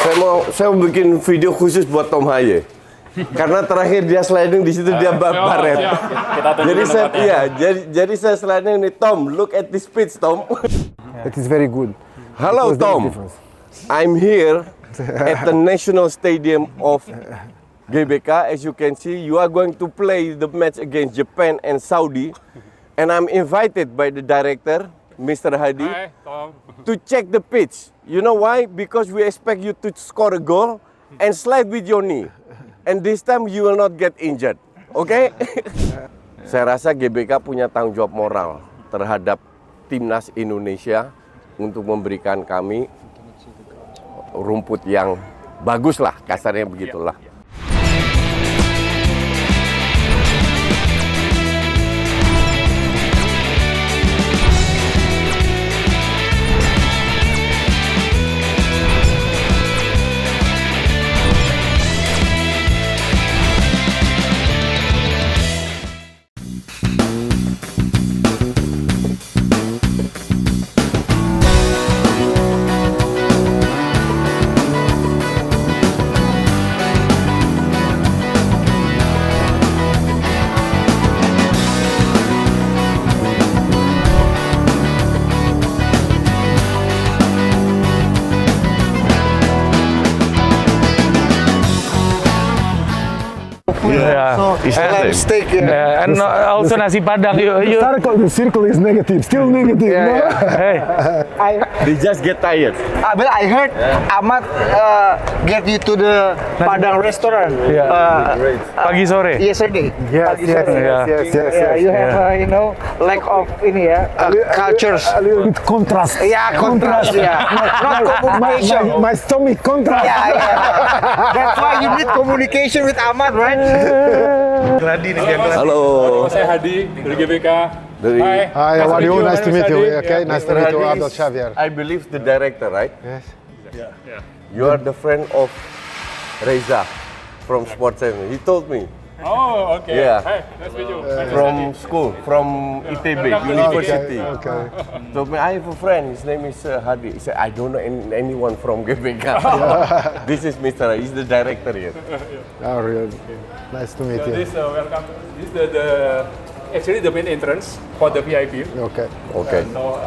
Saya mau bikin video khusus buat Tom Haye. Karena terakhir dia sliding di situ dia baret. Jadi saya sliding ini, Tom, look at this pitch, Tom. It is very good. Hello, Tom. I'm here at the National Stadium of GBK. As you can see, you are going to play the match against Japan and Saudi. And I'm invited by the director, Mr. Hadi, Hi, Tom. to check the pitch. You know why? Because we expect you to score a goal and slide with your knee. And this time you will not get injured. Oke? Saya rasa GBK punya tanggung jawab moral terhadap timnas Indonesia untuk memberikan kami rumput yang bagus lah, kasarnya begitulah. And steak. And also nasi padang. The circle is negative, still negative. Hey, They just get tired. But I heard Ahmad get you to the Padang restaurant pagi sore. yesterday. Yes. You have lack of cultures. A little bit contrast. Yeah, contrast. Not communication. My stomach contrast. Yeah. That's why you need communication with Ahmad, right? Halo. Saya Hadi dari GBK. Hi, how are you? Nice to meet you. Okay, nice to meet you, Hadi Adol is, Xavier. I believe the director, right? Yes. You are the friend of Reza from Sports Center. He told me Oh, okay. Yeah. Hi, nice to meet you. from school, from ITB University. Okay. Told me I have a friend. His name is Hadi. He said I don't know anyone from GBK. This is Mr. Hadi. He's the director here. Oh, really? Nice to meet So you. this welcome. This is actually the main entrance for the VIP. Okay. Okay. So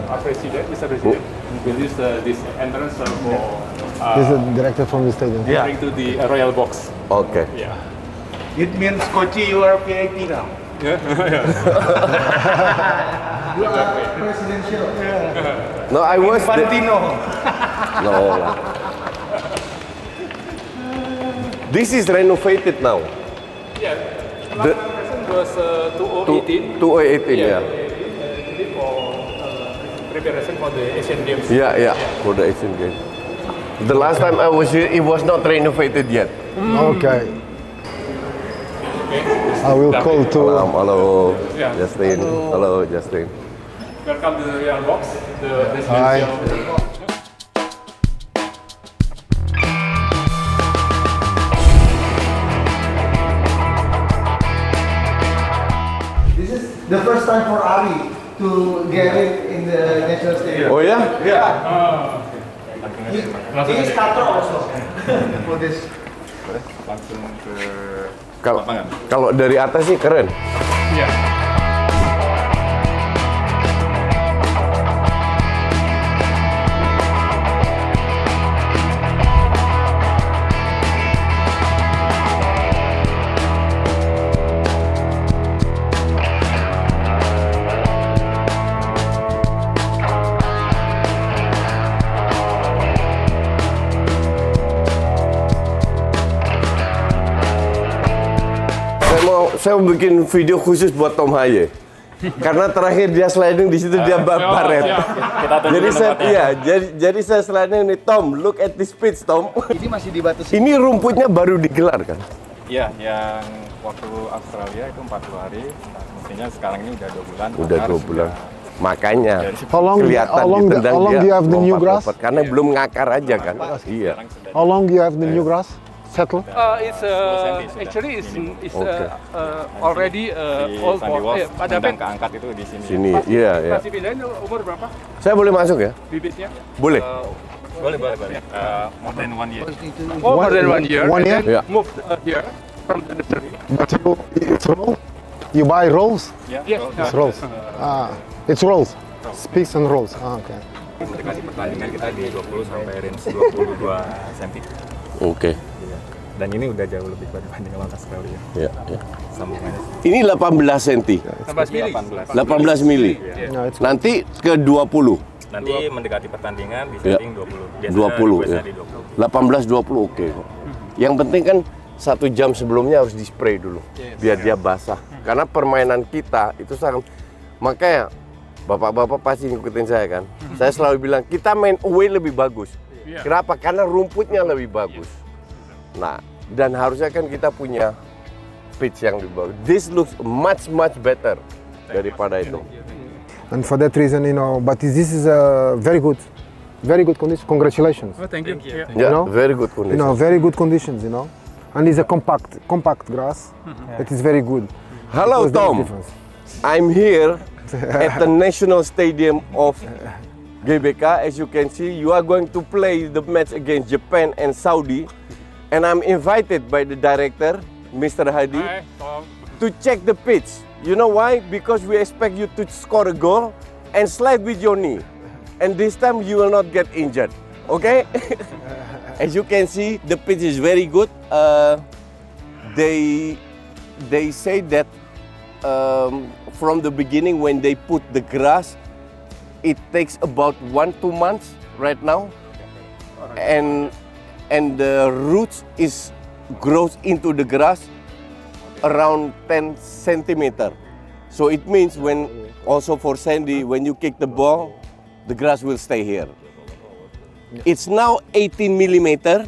our president, Mr. President, will use this entrance for This is the director from the stadium. entering to the royal box. Okay. Yeah. It means Kochi, you are VIP now. No, I was. No. This is renovated now. Yeah. The- Last version was 2018. 2018, yeah. Actually for preparation for the Asian Games. Yeah, for the Asian Games. The last time I was here, it was not renovated yet. Okay. I will call to. Hello, Yeah. Justin. Hello, Justin. Welcome to the royal box. The Hi. residential. This is the first time for Ari to get it in the national stadium. Oh ya? He is Qatar also for this. Langsung ke Kalau dari atas sih keren. yeah. Saya mau bikin video khusus buat Tom Haye. Karena terakhir dia sliding di situ dia baret. Jadi saya sliding ini, Tom, look at this pitch, Tom. Ini masih dibatasi. Ini rumputnya baru digelar kan? Iya, yang waktu Australia itu 40 hari, nah, mestinya sekarang ini udah 2 bulan. Udah 2 bulan. Makanya kelihatan ditendang how long dia do you have the new grass? lompat-lompat. Karena belum ngakar aja kan? Iya. How long do you have the new grass? Settle? It's actually it's already old for Pada keangkat itu di sini. Sini, iya. Masih pindahin umur berapa Saya boleh masuk ya? bibitnya? Boleh. Boleh. More than 1 year. Oh, more than 1 year. 1 year? And then Yeah. move here from the nursery. But it's roll? You buy rolls? Ya, Yes. It's rolls. It's rolls. Sticks and rolls. Okay. mendekati pertandingan kita di 20 sampai range 22 cm. Oke. Dan ini udah jauh lebih kuat dibanding lawan Australia. Ya. Sambungannya Ini 18 cm. 18 mili. 18 mili. No, it's Nanti ke 20. Nanti mendekati pertandingan di Ya. setting 20. Biasanya 20 biasa ya. di 20. 18-20 oke kok. Yang penting kan 1 jam sebelumnya harus di spray dulu biar dia basah. Karena permainan kita itu sangat, makanya bapak-bapak pasti ngikutin saya kan. Saya selalu bilang kita main away lebih bagus. Kenapa? Karena rumputnya lebih bagus. Nah, dan harusnya kan kita punya pitch yang lebih bagus. This looks much better daripada itu. And for that reason, but this is a very good condition. Congratulations. Oh, thank you. Yeah. Ya, know? very good condition. Very good conditions. And it's a compact grass that is very good. Hello Because there is Tom, difference. I'm here at the National Stadium of GBK. As you can see, you are going to play the match against Japan and Saudi. And I'm invited by the director, Mr. Hadi, Hi, Tom. to check the pitch. You know why? Because we expect you to score a goal and slide with your knee. And this time you will not get injured. Okay? As you can see, the pitch is very good. They say that from the beginning when they put the grass, it takes about 1-2 months right now, and the roots grows into the grass around 10 centimeter. So it means also for Sandy, when you kick the ball, the grass will stay here. It's now 18 millimeter,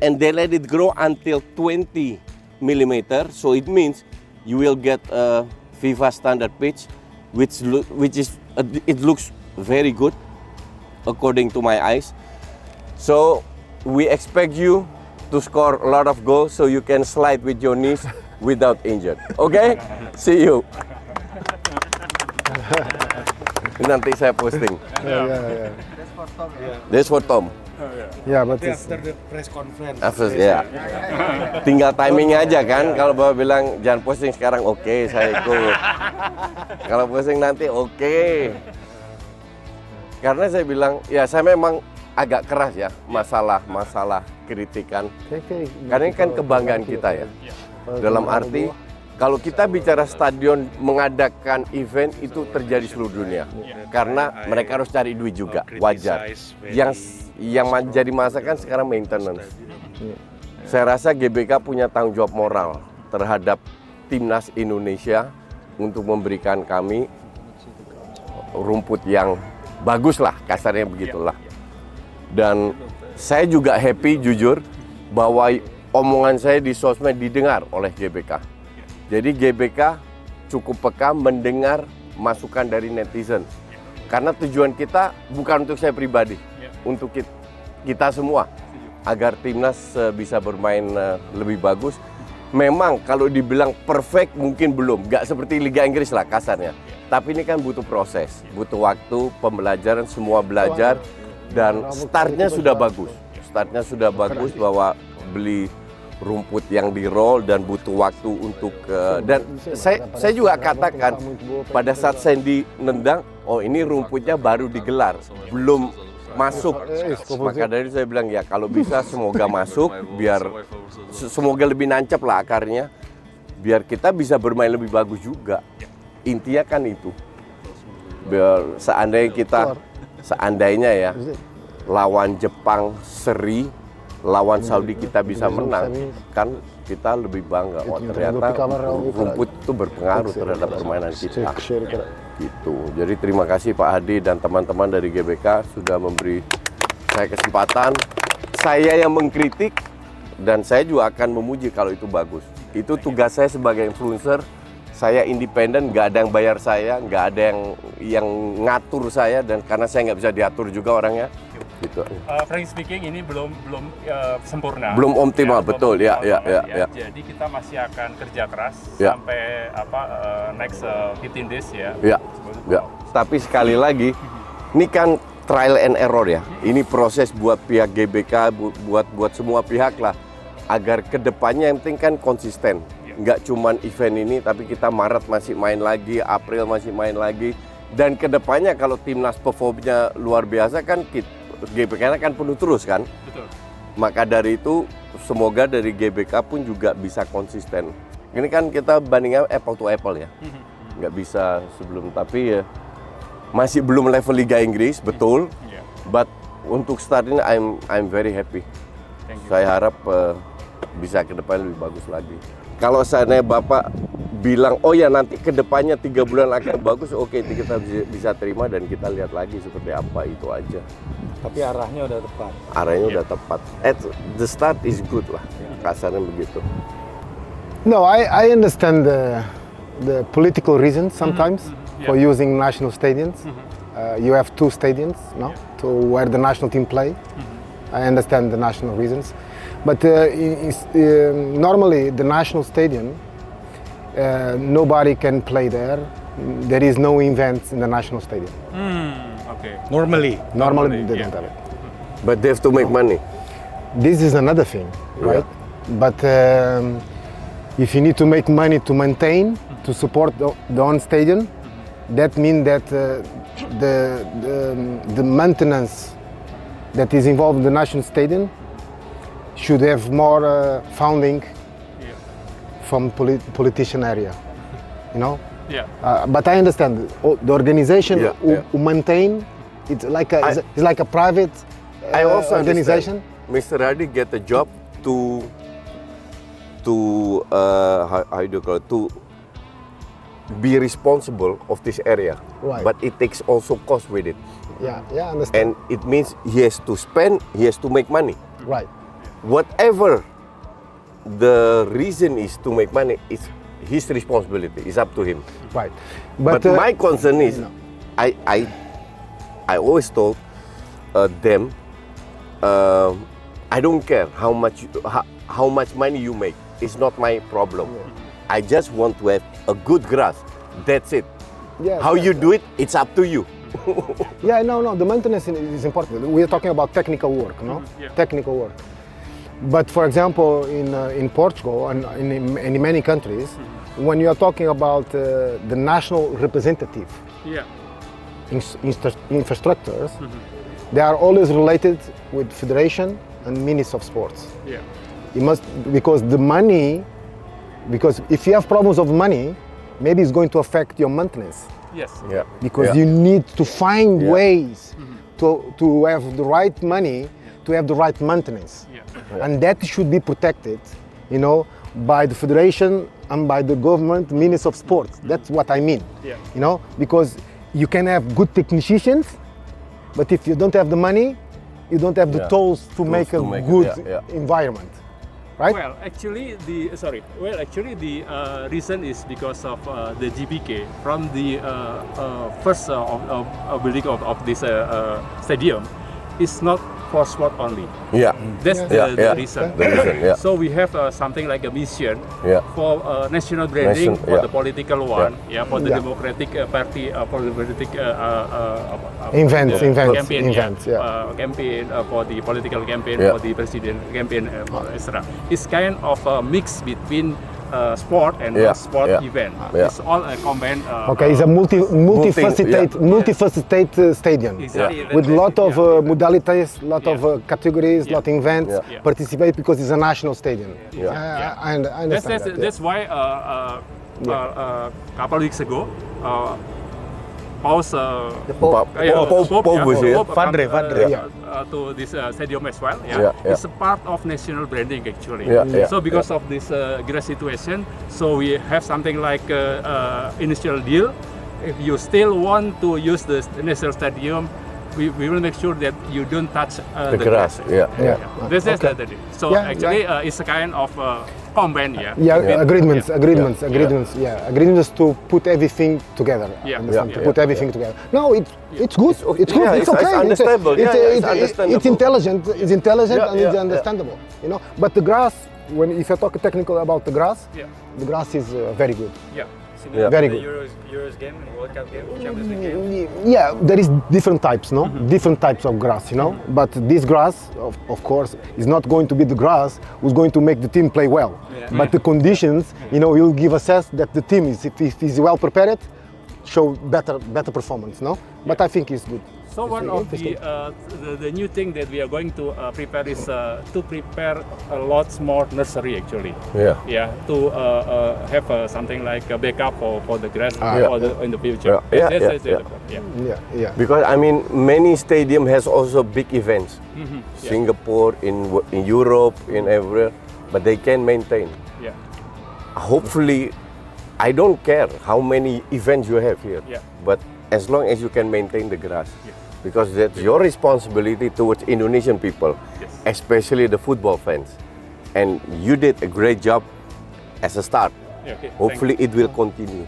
and they let it grow until 20 millimeter. So it means you will get a FIFA standard pitch, it looks very good according to my eyes. So we expect you to score a lot of goals so you can slide with your knees without injured. Okay? See you. Nanti saya posting. Yeah. That's for Tom. Yeah, but it's, After, ya. Tinggal timingnya aja kan. Kalau Bapak bilang jangan posting sekarang, oke, saya ikut. Kalau posting nanti, oke. Karena saya bilang, ya saya memang agak keras ya masalah kritikan. Karena ini kan kebanggaan kita ya. Dalam arti, kalau kita bicara stadion mengadakan event itu terjadi seluruh dunia. Karena mereka harus cari duit juga, wajar. Yang jadi masalah kan sekarang maintenance. Saya rasa GBK punya tanggung jawab moral terhadap timnas Indonesia untuk memberikan kami rumput yang bagus lah, kasarnya begitulah. Dan saya juga happy jujur bahwa omongan saya di sosmed didengar oleh GBK. Jadi GBK cukup peka mendengar masukan dari netizen. Karena tujuan kita bukan untuk saya pribadi, untuk kita semua. Agar timnas bisa bermain lebih bagus. Memang kalau dibilang perfect mungkin belum. Nggak seperti Liga Inggris lah kasarnya. Tapi ini kan butuh proses, butuh waktu, pembelajaran, semua belajar. Dan startnya sudah bagus. Startnya sudah bagus bahwa beli rumput yang di roll dan butuh waktu untuk dan saya juga katakan pada saat Sandy nendang, oh ini rumputnya baru digelar, belum masuk. Maka dari itu saya bilang ya kalau bisa semoga masuk, biar semoga lebih nancep lah akarnya, biar kita bisa bermain lebih bagus juga. Intinya kan itu. Biar seandainya ya lawan Jepang seri, lawan Saudi kita bisa menang, kan kita lebih bangga. Oh ternyata rumput itu berpengaruh terhadap permainan kita. Gitu. Jadi terima kasih Pak Hadi dan teman-teman dari GBK sudah memberi saya kesempatan. Saya yang mengkritik dan saya juga akan memuji kalau itu bagus. Itu tugas saya sebagai influencer. Saya independen, nggak ada yang bayar saya, nggak ada yang ngatur saya, dan karena saya nggak bisa diatur juga orangnya. Gitu. Frankly speaking, ini belum sempurna. Belum optimal, betul. Ya. Jadi kita masih akan kerja keras Ya. sampai next 15 days ya. Ya. Tapi sekali lagi, ini kan trial and error ya. Ini proses buat pihak GBK, buat semua pihak lah, agar kedepannya yang penting kan konsisten. Nggak cuman event ini, tapi kita Maret masih main lagi, April masih main lagi, dan kedepannya kalau timnas performnya luar biasa kan, GBK akan penuh terus kan. Betul. Maka dari itu semoga dari GBK pun juga bisa konsisten. Ini kan kita bandingnya apple to apple ya, nggak bisa sebelum, tapi ya masih belum level Liga Inggris, betul. Yeah. But untuk start ini I'm very happy. Thank you. Saya harap bisa ke depan lebih bagus lagi. Kalau seandainya Bapak bilang, oh ya nanti ke depannya 3 bulan akan bagus, oke, kita bisa terima dan kita lihat lagi seperti apa, itu aja. Tapi arahnya udah tepat. Arahnya udah tepat. At the start is good lah, kasarnya begitu. No, I understand the political reasons sometimes for using national stadiums. You have 2 stadiums, no, to where the national team play. I understand the national reasons, but normally the national stadium, nobody can play there. There is no events in the national stadium. Okay. Normally. Normally they don't have it. But they have to make money. This is another thing, right? But if you need to make money to maintain, to support the own stadium, that means that the maintenance that is involved in the national stadium should have more funding from politician area, you know. Yeah. But I understand the organization who maintain it's like a private I also organization. Mr. Radi get a job to how do you call it, to be responsible of this area, Right. but it takes also cost with it, Yeah, I understand. and it means he has to spend, he has to make money. Right. Whatever the reason is to make money, it's his responsibility. It's up to him. Right. But my concern is, no. I always told them, I don't care how much money you make. It's not my problem. I just want to have a good grass. That's it. Yes, How yes, you yes. do it, it's up to you. Yeah, no, the maintenance is important. We are talking about technical work, no? Yeah. Technical work. But for example, in Portugal and in many countries, when you are talking about the national representative Yeah. infrastructures, they are always related with federation and ministry of sports. Yeah. You must, because the money, because if you have problems of money, maybe it's going to affect your maintenance. Yes. Yeah. Because you need to find Yeah. ways to have the right money, to have the right maintenance. Yeah. And that should be protected, you know, by the federation and by the government, Ministry of Sports. That's what I mean. Yeah. You know, because you can have good technicians, but if you don't have the money, you don't have the Yeah. tools to make a to make it, good yeah. environment, right? Well, actually, the reason is because of the GBK from the first building of this stadium is not for sport only. Yeah. That's Yeah, the yeah. reason. The reason, yeah. So we have something like a mission Yeah. for national branding, Nation- for yeah. the political one, for the Yeah. Democratic Party, for the Democratic Events, campaign, yeah. campaign for the political campaign, Yeah. for the president campaign, etc. It's kind of a mix between sport and Yeah, sport yeah, event. yeah. It's all a combined. Okay, it's a multifaceted stadium. Exactly. With lot of Yeah. modalities, lot of categories, lot of events Yeah. Yeah. participate because it's a national stadium. Yeah. I understand that. That's why couple weeks ago, Paus Pope was here. Vandre Yeah. to this stadium as well. Yeah, yeah. It's a part of national branding actually. Yeah, yeah, So because of this grass situation, so we have something like initial deal. If you still want to use the national stadium, we will make sure that you don't touch The grass, yeah. Yeah. That's Okay. the deal. So Yeah, actually, it's a kind of combine. Yeah. Yeah, agreements, Yeah. agreements, Yeah. agreements. Yeah, agreements to put everything together. Yeah. Understand? Yeah. To put everything together. No, it's good. It's good. yeah, It's it's okay. understandable. It's, Yeah, yeah, it's it's understandable. intelligent. It's intelligent Yeah, and it's yeah, understandable. You know, but the grass. If you talk technical about the grass, Yeah. the grass is very good. Yeah. Yeah. Very good. Euros game and World Cup game, Champions League game. Yeah, there is different types, no? Different types of grass, you know. But this grass, of course, is not going to be the grass who's going to make the team play well. But the conditions, you know, will give assess that the team is, if is well prepared, show better performance, no? But I think it's good. So one of the new thing that we are going to prepare is to prepare a lot more nursery actually. Yeah. Yeah, to have something like a backup for the grass in the future. Yeah, Yeah. Because I mean, many stadium has also big events. Singapore, in Europe, in everywhere, but they can maintain. Yeah. Hopefully, I don't care how many events you have here, Yeah. but as long as you can maintain the grass, because that's your responsibility towards Indonesian people, especially the football fans. And you did a great job as a start. Yeah, okay. Hopefully, it will continue.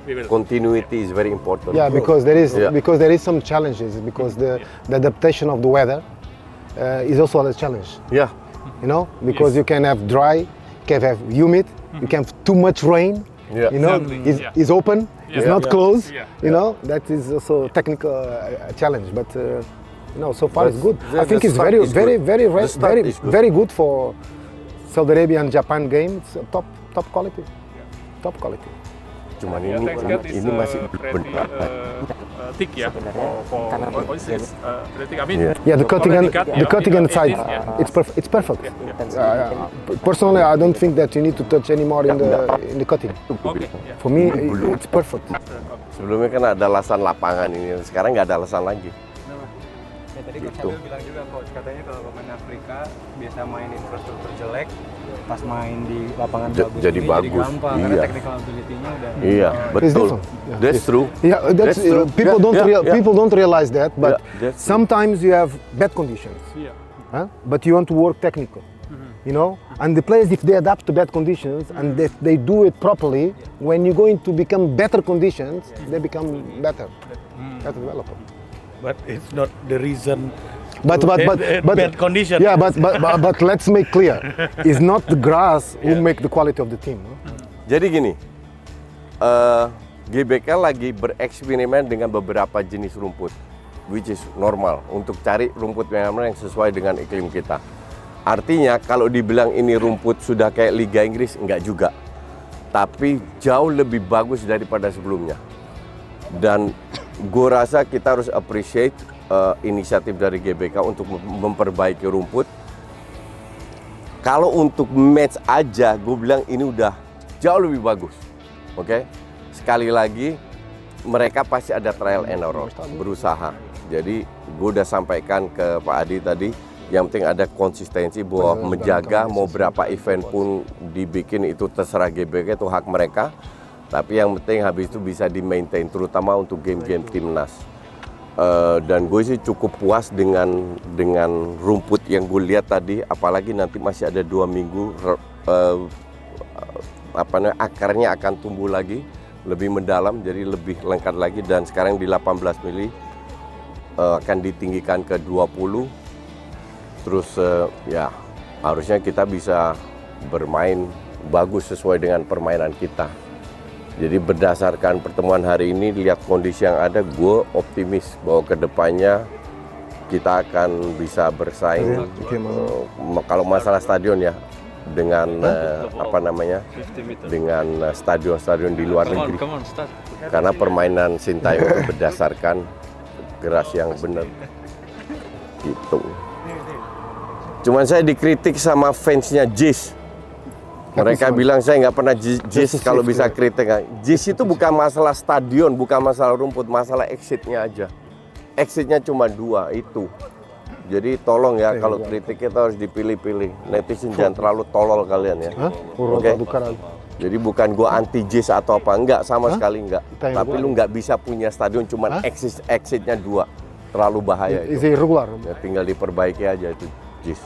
We will. Continuity is very important. Yeah, because there is Yeah. because there is some challenges because the adaptation of the weather is also a challenge. Yeah. You know, because you can have dry, you can have humid, you can have too much rain. Yeah. You know, Exactly, it's open, it's not closed. Yeah. You know, that is also a technical challenge. But you know, so far But it's good. the I think it's start very, is very, good. very, The start very, is good. very good for Saudi Arabia and Japan game. It's top quality, top quality. Cuman Yeah, thanks God is ini masih pretty thick ya for instance. I mean, Yeah, the cutting and the cutting and side, 18, yeah. it's perfect. Personally, I don't think that you need to touch anymore in the cutting. Okay. Yeah. For me, it's perfect. Sebelumnya kan ada alasan lapangan ini, sekarang nggak ada alasan lagi. Ya tadi Coach Nabil bilang juga, Coach, katanya kalau pemain Afrika biasa main infrastruktur jelek, pas main di lapangan bagus Jadi ini bagus. jadi gampang karena Iya. technical ability-nya udah. Iya, It's betul. different. Yeah. That's true. Yeah, that's true. people Yeah, don't yeah, yeah. people don't realize that, but Yeah, that's true. sometimes you have bad conditions, Yeah. but you want to work technical, you know. And the players, if they adapt to bad conditions and if they do it properly, when you're going to become better conditions, they become better, better developer. But it's not the reason. But bad condition. Yeah, but let's make clear, it's not the grass who make the quality of the team. Huh? Jadi gini, GBK lagi bereksperimen dengan beberapa jenis rumput, which is normal, untuk cari rumput yang sesuai dengan iklim kita. Artinya kalau dibilang ini rumput sudah kayak Liga Inggris, enggak juga. Tapi jauh lebih bagus daripada sebelumnya. Dan gue rasa kita harus appreciate inisiatif dari GBK untuk memperbaiki rumput. Kalau untuk match aja, gue bilang ini udah jauh lebih bagus. Oke? Sekali lagi, mereka pasti ada trial and error, berusaha. Jadi gue udah sampaikan ke Pak Adi tadi, yang penting ada konsistensi bahwa menjaga mau berapa event pun dibikin itu terserah GBK, itu hak mereka. Tapi yang penting habis itu bisa di-maintain, terutama untuk game-game timnas. Dan gue sih cukup puas dengan rumput yang gue lihat tadi, apalagi nanti masih ada 2 minggu, akarnya akan tumbuh lagi, lebih mendalam, jadi lebih lengkap lagi. Dan sekarang di 18 mili akan ditinggikan ke 20. Terus ya harusnya kita bisa bermain bagus sesuai dengan permainan kita. Jadi berdasarkan pertemuan hari ini, lihat kondisi yang ada, gue optimis bahwa kedepannya kita akan bisa bersaing. Kalau masalah stadion ya, dengan dengan stadion-stadion di luar negeri. Karena permainan Sintayong itu berdasarkan geras yang benar. Gitu. Cuman saya dikritik sama fansnya Jis. Mereka bilang saya nggak pernah Jis kalau bisa kritik. Jis itu bukan masalah stadion, bukan masalah rumput, masalah exitnya aja. Exitnya cuma 2 itu. Jadi tolong ya kalau kritik kita harus dipilih-pilih. Netizen jangan terlalu tolol kalian ya. Oke? Jadi bukan gua anti Jis atau apa, enggak, sama sekali enggak. Tapi lu nggak bisa punya stadion cuma exitnya 2. Terlalu bahaya itu. Is irregular. Ya, tinggal diperbaiki aja itu Jis.